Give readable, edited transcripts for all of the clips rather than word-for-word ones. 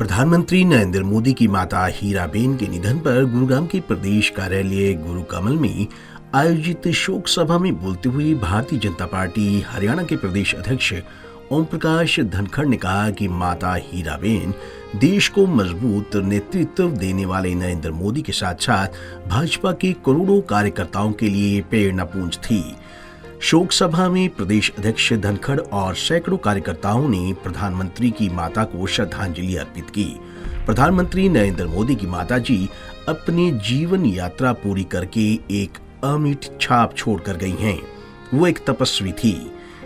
प्रधानमंत्री नरेंद्र मोदी की माता हीराबेन के निधन पर गुरुग्राम के प्रदेश कार्यालय गुरु कमल में आयोजित शोक सभा में बोलते हुए भारतीय जनता पार्टी हरियाणा के प्रदेश अध्यक्ष ओम प्रकाश धनखड़ ने कहा कि माता हीराबेन देश को मजबूत नेतृत्व देने वाले नरेंद्र मोदी के साथ साथ भाजपा के करोड़ों कार्यकर्ताओं के लिए प्रेरणापुंज थी। शोक सभा में प्रदेश अध्यक्ष धनखड़ और सैकड़ों कार्यकर्ताओं ने प्रधानमंत्री की माता को श्रद्धांजलि अर्पित की। प्रधानमंत्री नरेंद्र मोदी की माता जी अपने जीवन यात्रा पूरी करके एक अमिट छाप छोड़कर गई हैं। वो एक तपस्वी थी,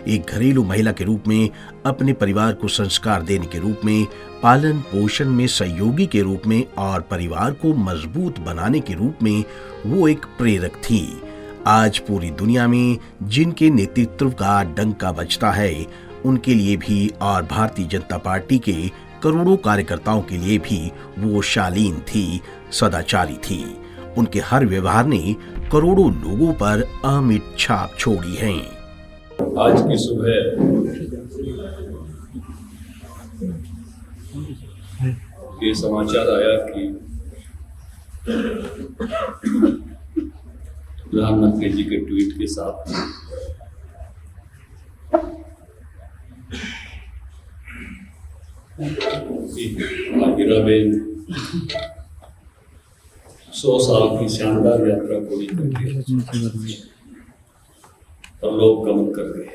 एक घरेलू महिला के रूप में, अपने परिवार को संस्कार देने के रूप में, पालन पोषण में सहयोगी के रूप में और परिवार को मजबूत बनाने के रूप में वो एक प्रेरक थी। आज पूरी दुनिया में जिनके नेतृत्व का डंका बजता है, उनके लिए भी और भारतीय जनता पार्टी के करोड़ों कार्यकर्ताओं के लिए भी वो शालीन थी, सदाचारी थी। उनके हर व्यवहार ने करोड़ों लोगों पर अमिट छाप छोड़ी है। आज की सुबह ये समाचार आया कि प्रधानमंत्री जी के ट्वीट के साथ हीराबेन 100 साल की शानदार यात्रा पूरी करके परलोक गमन कर गए।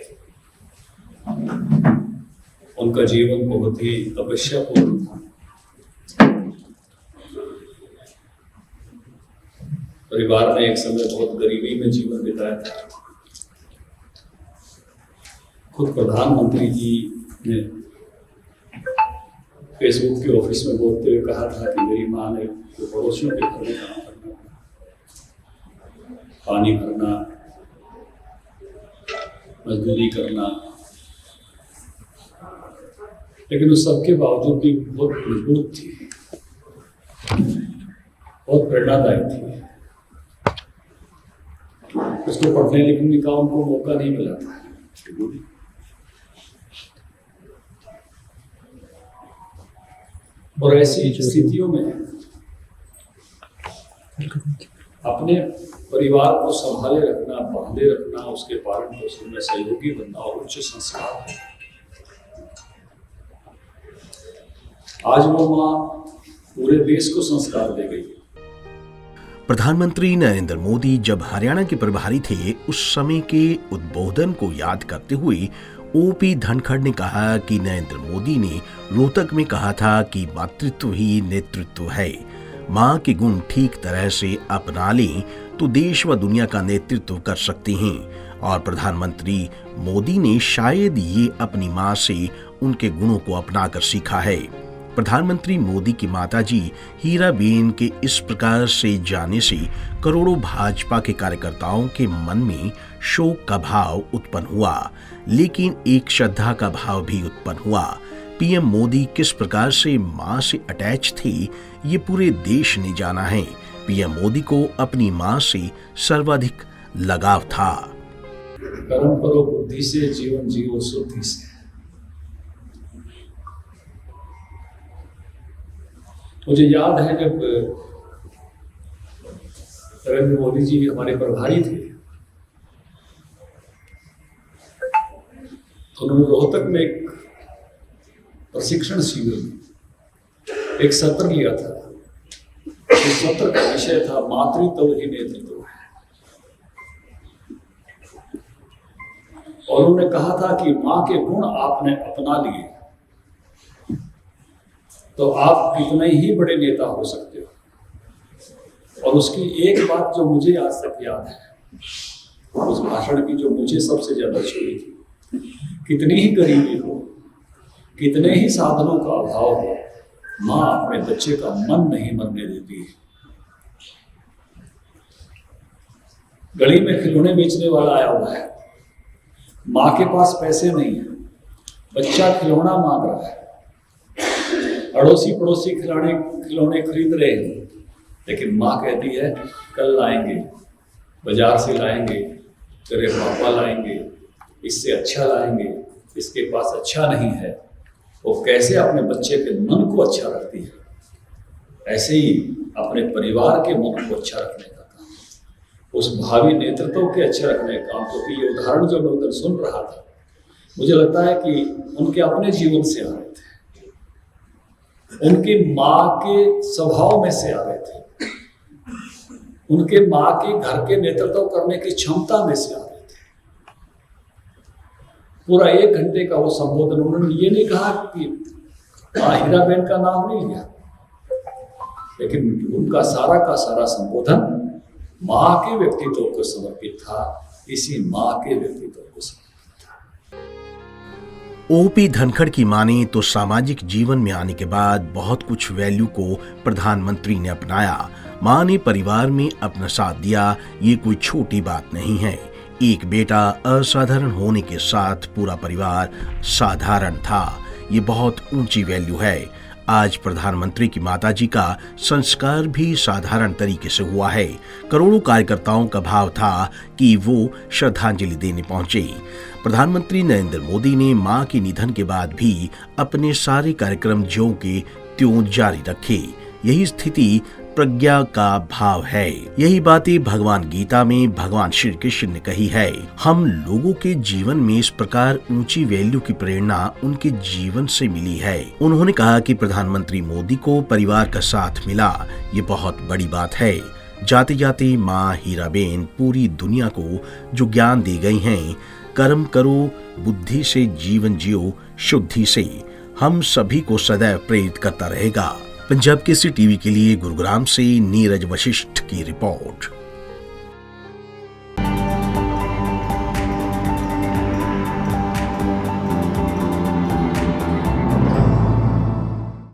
उनका जीवन बहुत ही तपस्यापूर्ण था। परिवार ने एक समय बहुत गरीबी में जीवन बिताया था। खुद प्रधानमंत्री जी ने फेसबुक के ऑफिस में बोलते हुए कहा था कि मेरी माँ ने पड़ोसियों के घर में काम करना, पानी भरना, मजदूरी करना, लेकिन उस सबके बावजूद भी बहुत मजबूत थी, बहुत प्रेरणादायक थी। उसको पढ़ने लिखने का उनको मौका नहीं मिला था। और ऐसी स्थितियों में अपने परिवार को संभाले रखना, बांधे रखना, उसके पालन पोषण में सहयोगी बनना और उच्च संस्कार, आज वो माँ पूरे देश को संस्कार दे गई। प्रधानमंत्री नरेंद्र मोदी जब हरियाणा के प्रभारी थे, उस समय के उद्बोधन को याद करते हुए ओपी धनखड़ ने कहा कि नरेंद्र मोदी ने रोहतक में कहा था कि मातृत्व ही नेतृत्व है। माँ के गुण ठीक तरह से अपना लें तो देश व दुनिया का नेतृत्व कर सकते हैं। और प्रधानमंत्री मोदी ने शायद ये अपनी माँ से उनके गुणों को अपनाकर सीखा है। प्रधानमंत्री मोदी की माताजी हीराबेन के इस प्रकार से जाने से करोड़ों भाजपा के कार्यकर्ताओं के मन में शोक का भाव उत्पन्न हुआ, लेकिन एक श्रद्धा का भाव भी उत्पन्न हुआ। पीएम मोदी किस प्रकार से मां से अटैच थे, ये पूरे देश ने जाना है। पीएम मोदी को अपनी मां से सर्वाधिक लगाव था। कर्म करो बुद्धि से, जीवन जियो शुद्धि से। मुझे याद है जब नरेंद्र मोदी जी हमारे प्रभारी थे, तो उन्होंने रोहतक में एक प्रशिक्षण शिविर में एक सत्र लिया था। इस सत्र का विषय था मातृत्व ही नेतृत्व है। और उन्होंने कहा था कि माँ के गुण आपने अपना लिए तो आप कितने ही बड़े नेता हो सकते हो। और उसकी एक बात जो मुझे आज तक याद है, उस भाषण की जो मुझे सबसे ज्यादा छुई थी, कितनी ही गरीबी हो, कितने ही साधनों का अभाव हो, माँ अपने बच्चे का मन नहीं मरने देती है। गली में खिलौने बेचने वाला आया हुआ है, माँ के पास पैसे नहीं है, बच्चा खिलौना मांग रहा है, अड़ोसी पड़ोसी खिलौने खरीद रहे हैं, लेकिन माँ कहती है कल लाएंगे, बाजार से लाएंगे, तेरे पापा लाएंगे, इससे अच्छा लाएंगे, इसके पास अच्छा नहीं है। वो कैसे अपने बच्चे के मन को अच्छा रखती है, ऐसे ही अपने परिवार के मन को अच्छा रखने का काम, उस भावी नेतृत्व के अच्छे रखने का काम। क्योंकि ये उदाहरण जो मैं उधर सुन रहा था, मुझे लगता है कि उनके अपने जीवन से आ रहे थे, उनकी माँ के स्वभाव में से आ रहे थे, उनके माँ के घर के नेतृत्व करने की क्षमता में से आ रहे थे। पूरा 1 घंटे का वो संबोधन, उन्होंने ये नहीं कहा कि हीराबेन का नाम नहीं लिया, लेकिन उनका सारा का सारा संबोधन माँ के व्यक्तित्व को समर्पित था, इसी माँ के व्यक्तित्व को समर्पित था। ओपी धनखड़ की माने तो सामाजिक जीवन में आने के बाद बहुत कुछ वैल्यू को प्रधानमंत्री ने अपनाया। मां ने परिवार में अपना साथ दिया, ये कोई छोटी बात नहीं है। एक बेटा असाधारण होने के साथ पूरा परिवार साधारण था, ये बहुत ऊंची वैल्यू है। आज प्रधानमंत्री की माताजी का संस्कार भी साधारण तरीके से हुआ है। करोड़ों कार्यकर्ताओं का भाव था कि वो श्रद्धांजलि देने पहुंचे। प्रधानमंत्री नरेंद्र मोदी ने मां के निधन के बाद भी अपने सारे कार्यक्रम ज्यों के त्यों जारी रखे। यही स्थिति प्रज्ञा का भाव है। यही बातें भगवान गीता में भगवान श्री कृष्ण ने कही है। हम लोगों के जीवन में इस प्रकार ऊंची वैल्यू की प्रेरणा उनके जीवन से मिली है। उन्होंने कहा कि प्रधानमंत्री मोदी को परिवार का साथ मिला, ये बहुत बड़ी बात है। जाते जाते माँ हीराबेन पूरी दुनिया को जो ज्ञान दे गई हैं, कर्म करो, बुद्धि से जीवन जियो, शुद्धि से, हम सभी को सदैव प्रेरित करता रहेगा। पंजाब केसरी टीवी के लिए गुरुग्राम से नीरज वशिष्ठ की रिपोर्ट।